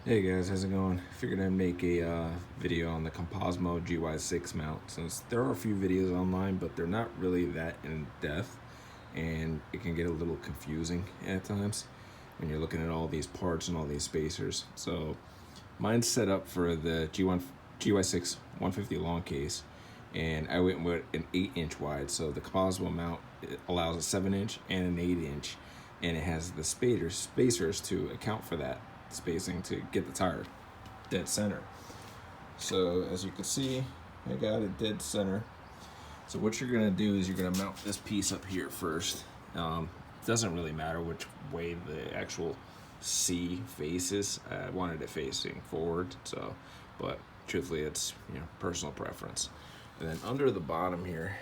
Hey guys, how's it going? Figured I'd make a video on the Composimo GY6 mount, since there are a few videos online, but they're not really that in depth, and it can get a little confusing at times when you're looking at all these parts and all these spacers. So mine's set up for the GY6 150 long case, and I went with an 8-inch wide. So the Composimo mount, it allows a 7-inch and an 8-inch, and it has the spacers to account for that spacing to get the tire dead center. So as you can see, I got it dead center. So what you're gonna do is you're gonna mount this piece up here first. It doesn't really matter which way the actual C faces. I wanted it facing forward, so, but truthfully it's, personal preference. And then under the bottom here,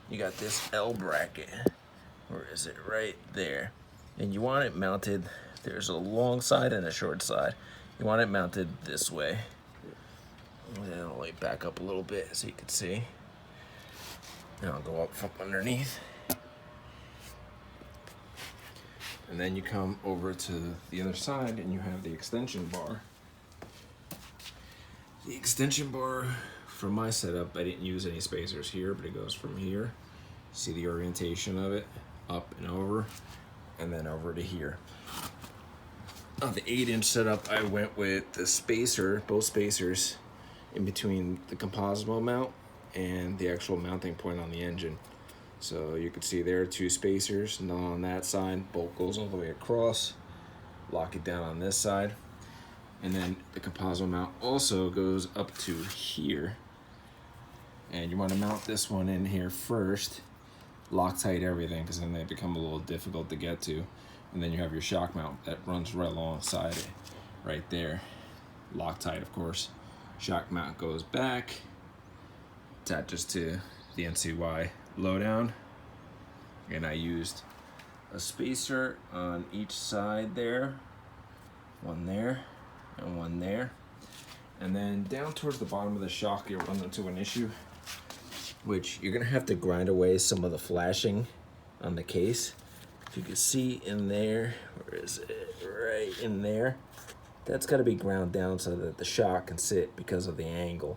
you got this L bracket. Where is it? Right there. And you want it mounted, there's a long side and a short side. You want it mounted this way. And I'll lay back up a little bit so you can see. And I'll go up from underneath. And then you come over to the other side and you have the extension bar. The extension bar, for my setup, I didn't use any spacers here, but it goes from here. See the orientation of it? Up and over, and then over to here. On the 8-inch setup, I went with the spacer, both spacers, in between the Composimo mount and the actual mounting point on the engine. So you can see there are 2 spacers, none on that side, bolt goes all the way across, lock it down on this side. And then the Composimo mount also goes up to here. And you want to mount this one in here first, Loctite everything, because then they become a little difficult to get to. And then you have your shock mount that runs right alongside it, right there. Loctite, of course. Shock mount goes back, attaches to the NCY lowdown. And I used a spacer on each side there. One there, and one there. And then down towards the bottom of the shock, you'll run into an issue, which you're gonna have to grind away some of the flashing on the case. If you can see in there, where is it? Right in there. That's gotta be ground down so that the shock can sit because of the angle.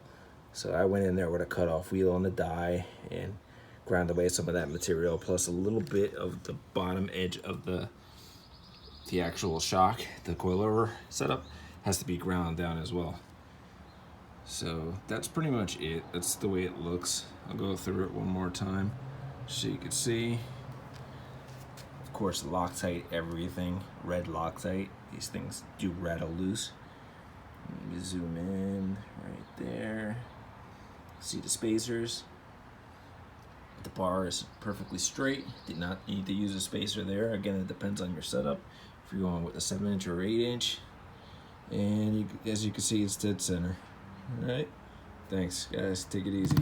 So I went in there with a cutoff wheel on the die and ground away some of that material, plus a little bit of the bottom edge of the actual shock. The coilover setup has to be ground down as well. So that's pretty much it. That's the way it looks. I'll go through it one more time so you can see. Of course, Loctite everything, red Loctite. These things do rattle loose. Let me zoom in right there. See the spacers. The bar is perfectly straight. Did not need to use a spacer there. Again, it depends on your setup. If you're going with a 7-inch or 8-inch. And as you can see, it's dead center. All right, thanks guys, take it easy.